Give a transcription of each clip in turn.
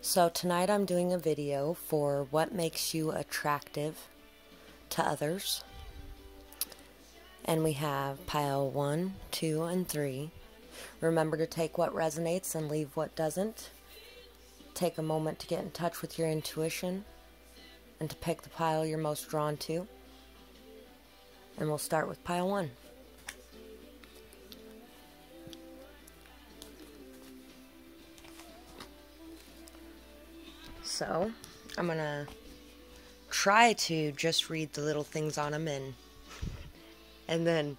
So tonight I'm doing a video for what makes you attractive to others. And we have pile 1, 2, and 3. Remember to take what resonates and leave what doesn't. Take a moment to get in touch with your intuition and to pick the pile you're most drawn to. And we'll start with pile 1. So, I'm going to try to just read the little things on them and then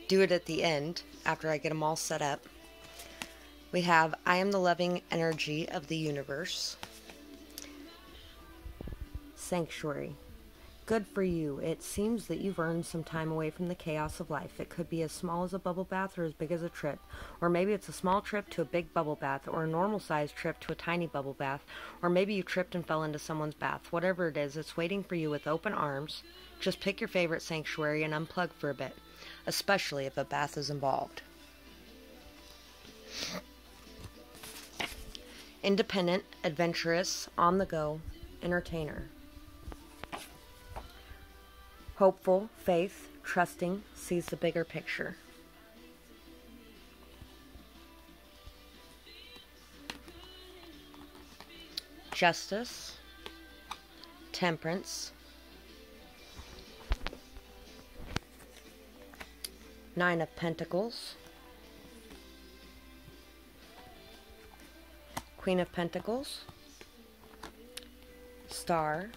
do it at the end after I get them all set up. We have, I am the loving energy of the universe. Sanctuary. Good for you. It seems that you've earned some time away from the chaos of life. It could be as small as a bubble bath or as big as a trip. Or maybe it's a small trip to a big bubble bath, or a normal-sized trip to a tiny bubble bath. Or maybe you tripped and fell into someone's bath. Whatever it is, it's waiting for you with open arms. Just pick your favorite sanctuary and unplug for a bit, especially if a bath is involved. Independent, adventurous, on-the-go, entertainer. Hopeful, faith, trusting, sees the bigger picture. Justice, temperance, 9 of Pentacles, Queen of Pentacles, Star,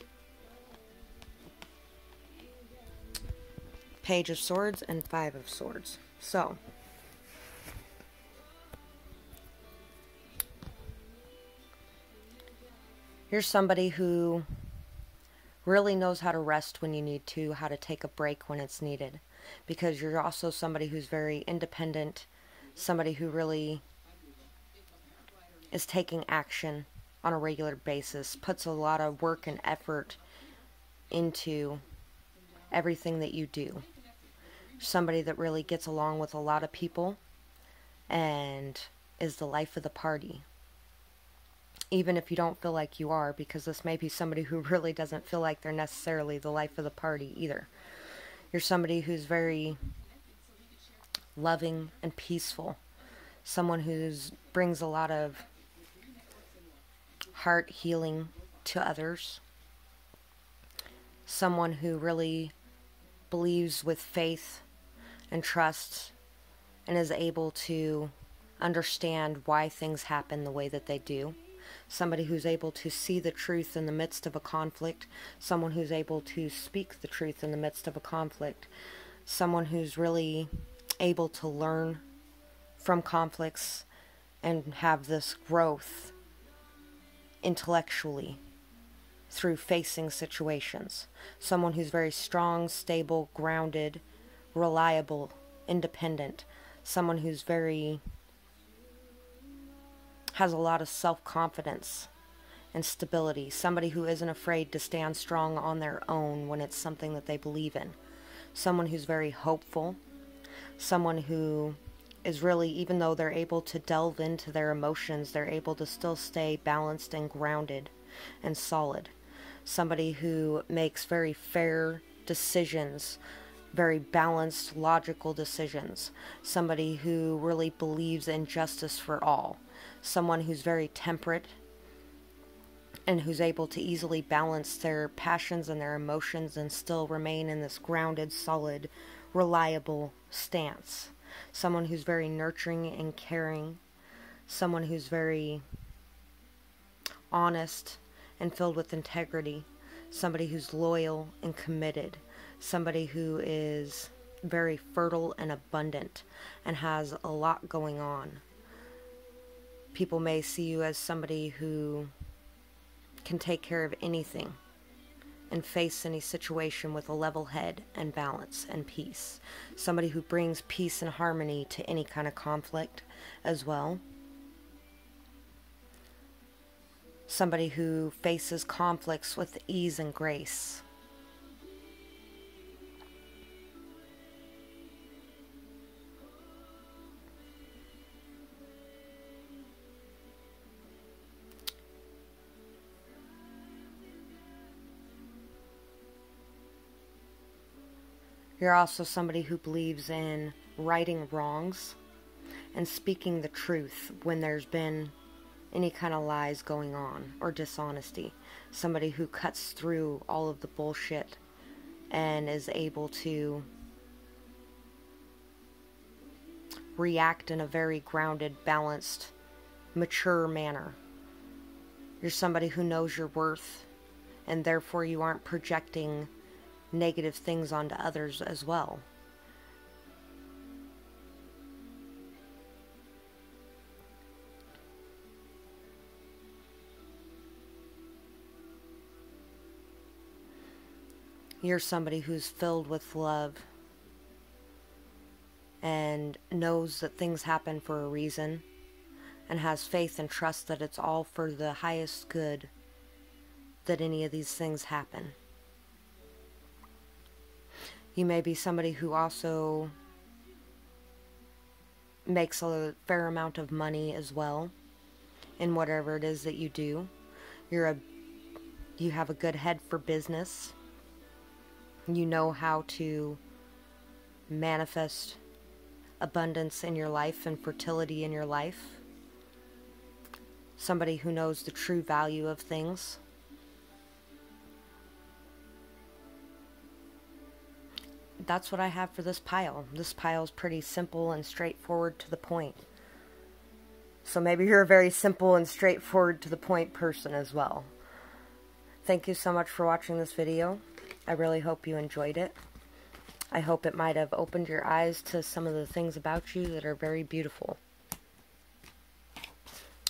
Page of Swords, and 5 of Swords. So, here's somebody who really knows how to rest when you need to, how to take a break when it's needed. Because you're also somebody who's very independent, somebody who really is taking action on a regular basis, puts a lot of work and effort into everything that you do. Somebody that really gets along with a lot of people and is the life of the party. Even if you don't feel like you are, because this may be somebody who really doesn't feel like they're necessarily the life of the party either. You're somebody who's very loving and peaceful. Someone who brings a lot of heart healing to others. Someone who really believes with faith and trust and is able to understand why things happen the way that they do. Somebody who's able to see the truth in the midst of a conflict. Someone who's able to speak the truth in the midst of a conflict. Someone who's really able to learn from conflicts and have this growth intellectually through facing situations. Someone who's very strong, stable, grounded, reliable, independent. Someone who's has a lot of self-confidence and stability. Somebody who isn't afraid to stand strong on their own when it's something that they believe in. Someone who's very hopeful. Someone who is really, even though they're able to delve into their emotions, they're able to still stay balanced and grounded and solid. Somebody who makes very fair decisions, very balanced, logical decisions. Somebody who really believes in justice for all. Someone who's very temperate and who's able to easily balance their passions and their emotions and still remain in this grounded, solid, reliable stance. Someone who's very nurturing and caring. Someone who's very honest and filled with integrity. Somebody who's loyal and committed. Somebody who is very fertile and abundant and has a lot going on. People may see you as somebody who can take care of anything and face any situation with a level head and balance and peace. Somebody who brings peace and harmony to any kind of conflict as well. Somebody who faces conflicts with ease and grace. You're also somebody who believes in righting wrongs and speaking the truth when there's been any kind of lies going on or dishonesty. Somebody who cuts through all of the bullshit and is able to react in a very grounded, balanced, mature manner. You're somebody who knows your worth, and therefore you aren't projecting negative things onto others as well. You're somebody who's filled with love and knows that things happen for a reason and has faith and trust that it's all for the highest good that any of these things happen. You may be somebody who also makes a fair amount of money as well in whatever it is that you do. You have a good head for business. You know how to manifest abundance in your life and fertility in your life. Somebody who knows the true value of things. That's what I have for this pile. This pile is pretty simple and straightforward to the point. So maybe you're a very simple and straightforward to the point person as well. Thank you so much for watching this video. I really hope you enjoyed it. I hope it might have opened your eyes to some of the things about you that are very beautiful.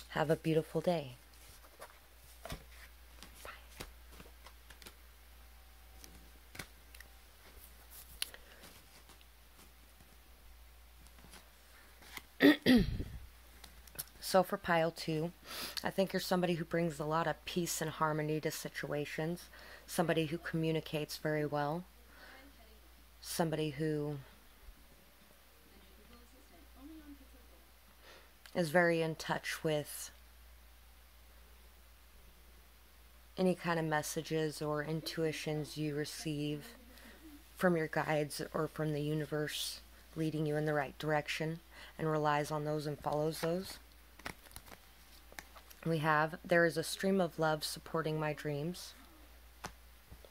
Have a beautiful day. So for pile 2, I think you're somebody who brings a lot of peace and harmony to situations. Somebody who communicates very well. Somebody who is very in touch with any kind of messages or intuitions you receive from your guides or from the universe leading you in the right direction, and relies on those and follows those. We have, there is a stream of love supporting my dreams.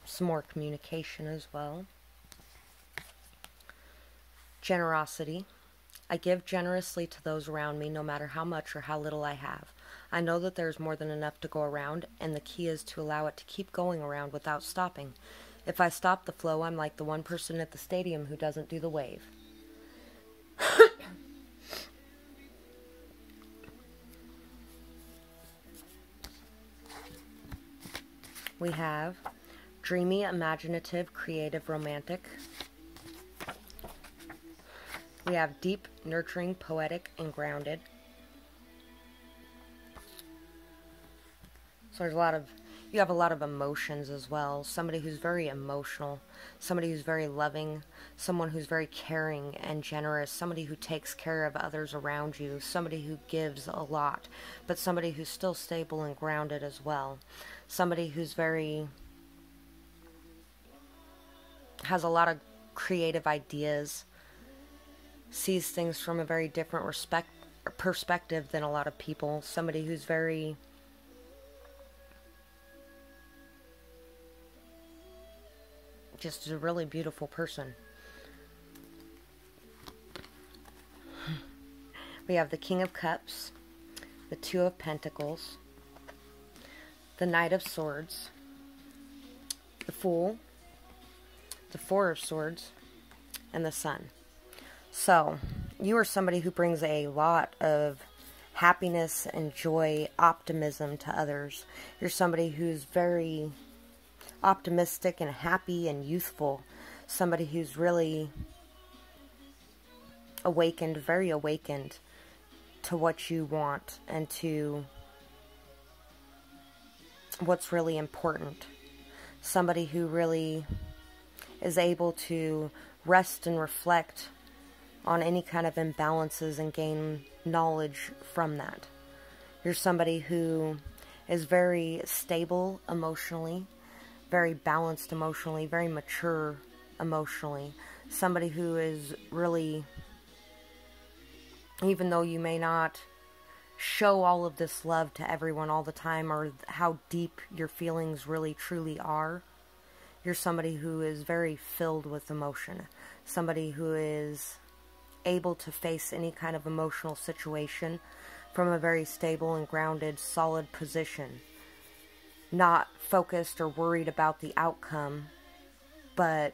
Some more communication as well. Generosity. I give generously to those around me, no matter how much or how little I have. I know that there's more than enough to go around, and the key is to allow it to keep going around without stopping. If I stop the flow, I'm like the one person at the stadium who doesn't do the wave. We have dreamy, imaginative, creative, romantic. We have deep, nurturing, poetic, and grounded. So you have a lot of emotions as well. Somebody who's very emotional, somebody who's very loving, someone who's very caring and generous, somebody who takes care of others around you, somebody who gives a lot, but somebody who's still stable and grounded as well. Somebody who's has a lot of creative ideas, sees things from a very different perspective than a lot of people. Somebody who's just a really beautiful person. We have the King of Cups, the Two of Pentacles, the Knight of Swords, the Fool, the Four of Swords, and the Sun. So, you are somebody who brings a lot of happiness and joy, optimism to others. You're somebody who's very optimistic and happy and youthful. Somebody who's really awakened, very awakened to what you want and to what's really important. Somebody who really is able to rest and reflect on any kind of imbalances and gain knowledge from that. You're somebody who is very stable emotionally, very balanced emotionally, very mature emotionally. Somebody who is really, even though you may not show all of this love to everyone all the time, or how deep your feelings really truly are, you're somebody who is very filled with emotion. Somebody who is able to face any kind of emotional situation from a very stable and grounded, solid position. Not focused or worried about the outcome, but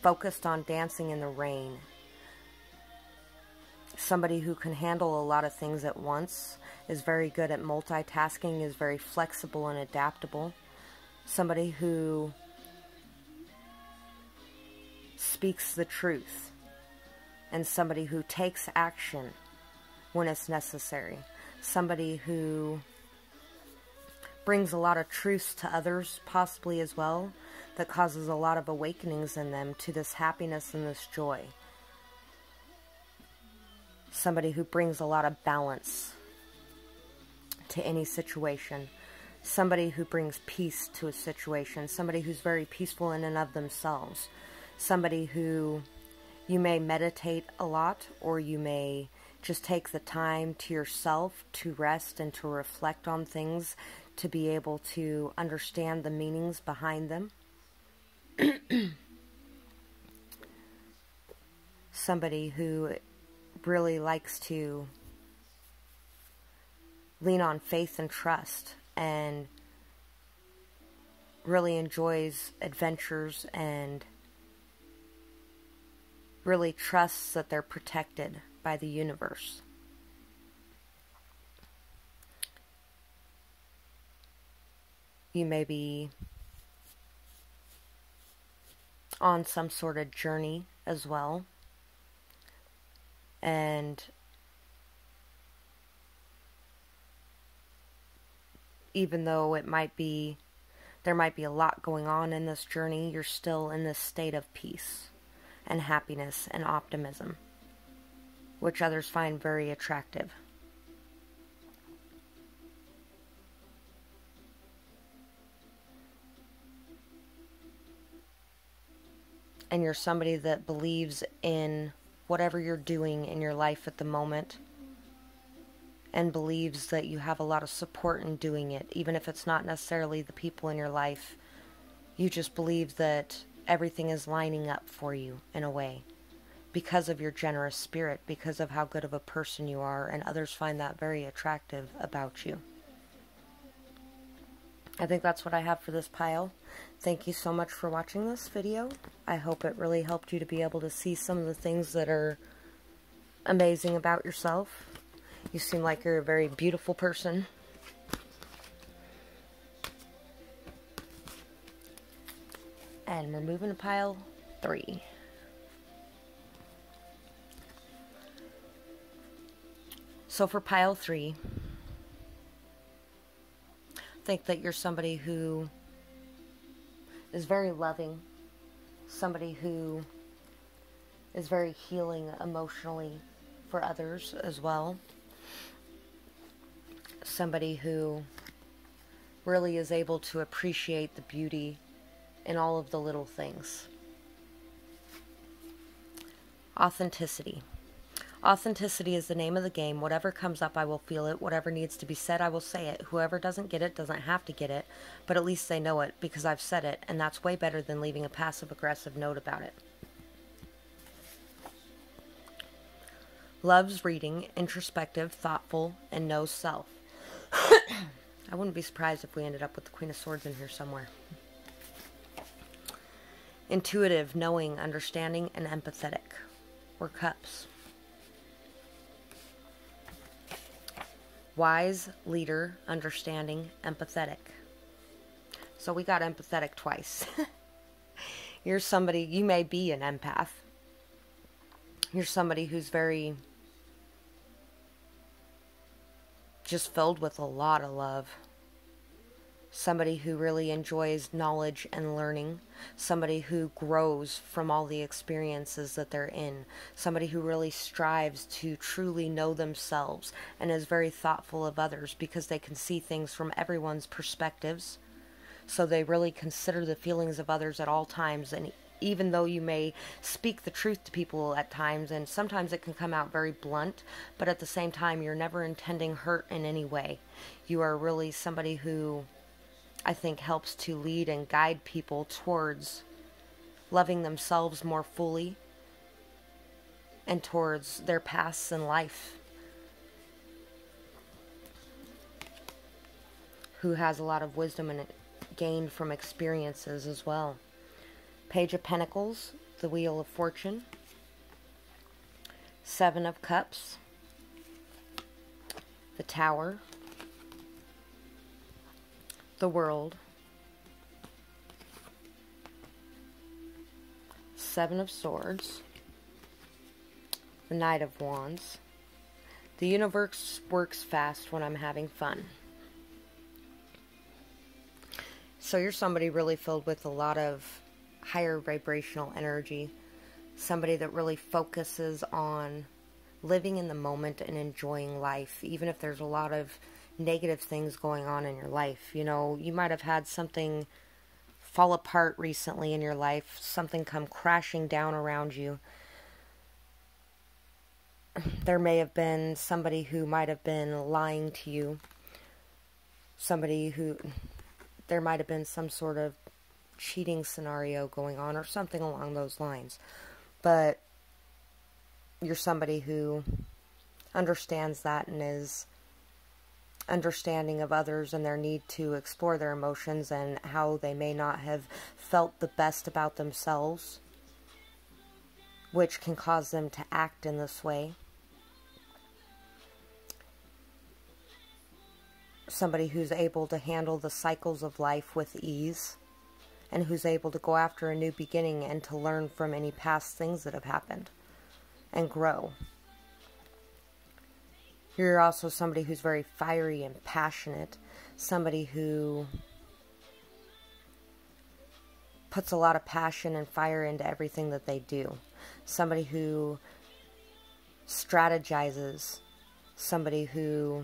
focused on dancing in the rain. Somebody who can handle a lot of things at once, is very good at multitasking, is very flexible and adaptable. Somebody who speaks the truth, and somebody who takes action when it's necessary. Somebody who brings a lot of truths to others, possibly as well, that causes a lot of awakenings in them to this happiness and this joy. Somebody who brings a lot of balance to any situation. Somebody who brings peace to a situation. Somebody who's very peaceful in and of themselves. Somebody who you may meditate a lot, or you may just take the time to yourself to rest and to reflect on things, to be able to understand the meanings behind them. Somebody who really likes to lean on faith and trust, and really enjoys adventures, and really trusts that they're protected by the universe. You may be on some sort of journey as well, and even though there might be a lot going on in this journey, you're still in this state of peace and happiness and optimism, which others find very attractive. And you're somebody that believes in whatever you're doing in your life at the moment, and believes that you have a lot of support in doing it, even if it's not necessarily the people in your life. You just believe that everything is lining up for you in a way, because of your generous spirit, because of how good of a person you are, and others find that very attractive about you. I think that's what I have for this pile. Thank you so much for watching this video. I hope it really helped you to be able to see some of the things that are amazing about yourself. You seem like you're a very beautiful person. And we're moving to pile 3. So for pile 3, think that you're somebody who is very loving, somebody who is very healing emotionally for others as well, somebody who really is able to appreciate the beauty in all of the little things. Authenticity. Authenticity is the name of the game. Whatever comes up, I will feel it. Whatever needs to be said, I will say it. Whoever doesn't get it doesn't have to get it, but at least they know it because I've said it, and that's way better than leaving a passive-aggressive note about it. Loves reading, introspective, thoughtful, and knows self. I wouldn't be surprised if we ended up with the Queen of Swords in here somewhere. Intuitive, knowing, understanding, and empathetic. Or Cups. Wise, leader, understanding, empathetic. So we got empathetic twice. You're somebody, you may be an empath. You're somebody who's very just filled with a lot of love. Somebody who really enjoys knowledge and learning. Somebody who grows from all the experiences that they're in. Somebody who really strives to truly know themselves and is very thoughtful of others because they can see things from everyone's perspectives. So they really consider the feelings of others at all times, and even though you may speak the truth to people at times, and sometimes it can come out very blunt, but at the same time, you're never intending hurt in any way. You are really somebody who I think helps to lead and guide people towards loving themselves more fully and towards their paths in life. Who has a lot of wisdom and gained from experiences as well. Page of Pentacles, the Wheel of Fortune, Seven of Cups, the Tower, the World, Seven of Swords, the Knight of Wands. The universe works fast when I'm having fun. So you're somebody really filled with a lot of higher vibrational energy. Somebody that really focuses on living in the moment and enjoying life, even if there's a lot of negative things going on in your life. You know, you might have had something fall apart recently in your life, something come crashing down around you. There may have been somebody who might have been lying to you. There might have been some sort of cheating scenario going on or something along those lines. But you're somebody who understands that and is understanding of others and their need to explore their emotions and how they may not have felt the best about themselves, which can cause them to act in this way. Somebody who's able to handle the cycles of life with ease, and who's able to go after a new beginning and to learn from any past things that have happened and grow. You're also somebody who's very fiery and passionate, somebody who puts a lot of passion and fire into everything that they do, somebody who strategizes, somebody who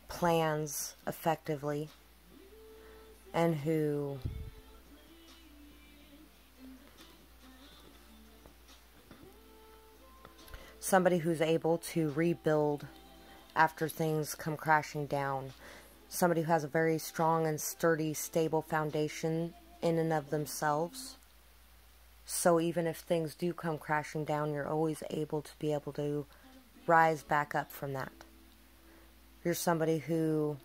plans effectively, and who somebody who's able to rebuild after things come crashing down. Somebody who has a very strong and sturdy, stable foundation in and of themselves. So even if things do come crashing down, you're always able to rise back up from that. You're somebody who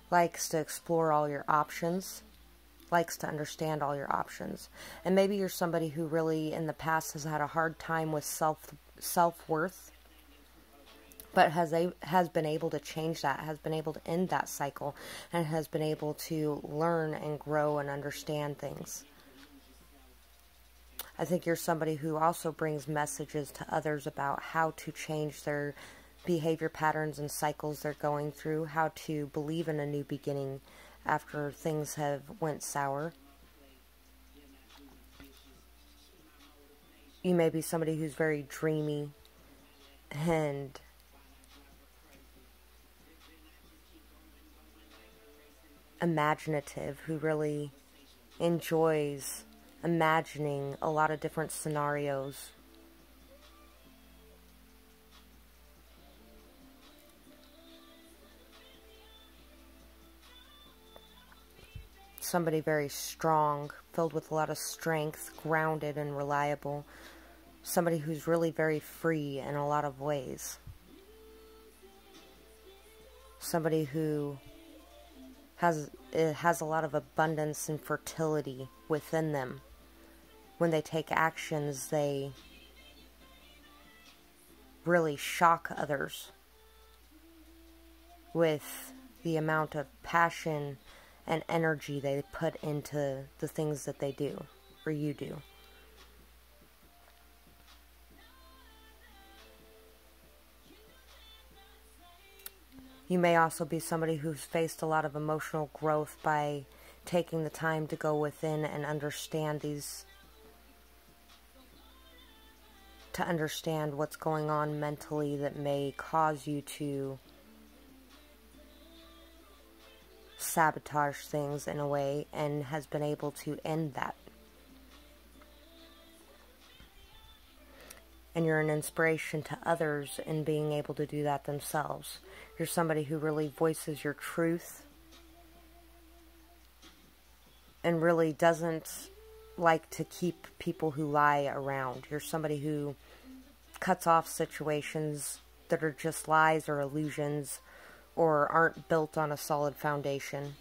likes to explore all your options, likes to understand all your options. And maybe you're somebody who really in the past has had a hard time with self-worth, but has been able to change that, has been able to end that cycle, and has been able to learn and grow and understand things. I think you're somebody who also brings messages to others about how to change their behavior patterns and cycles they're going through, how to believe in a new beginning after things have went sour. You may be somebody who's very dreamy and imaginative, who really enjoys imagining a lot of different scenarios. Somebody very strong, filled with a lot of strength, grounded and reliable. Somebody who's really very free in a lot of ways. Somebody who has a lot of abundance and fertility within them. When they take actions, they really shock others with the amount of passion and energy they put into the things that they do, or you do. You may also be somebody who's faced a lot of emotional growth by taking the time to go within and understand to understand what's going on mentally that may cause you to sabotage things in a way and has been able to end that. And you're an inspiration to others in being able to do that themselves. You're somebody who really voices your truth and really doesn't like to keep people who lie around. You're somebody who cuts off situations that are just lies or illusions or aren't built on a solid foundation.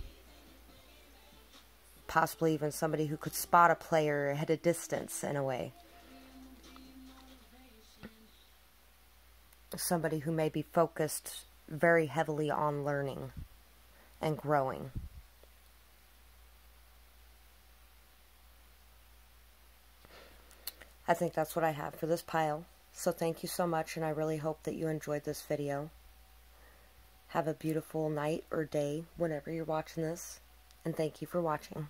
Possibly even somebody who could spot a player at a distance in a way. Somebody who may be focused very heavily on learning and growing. I think that's what I have for this pile. So thank you so much, and I really hope that you enjoyed this video. Have a beautiful night or day whenever you're watching this, and thank you for watching.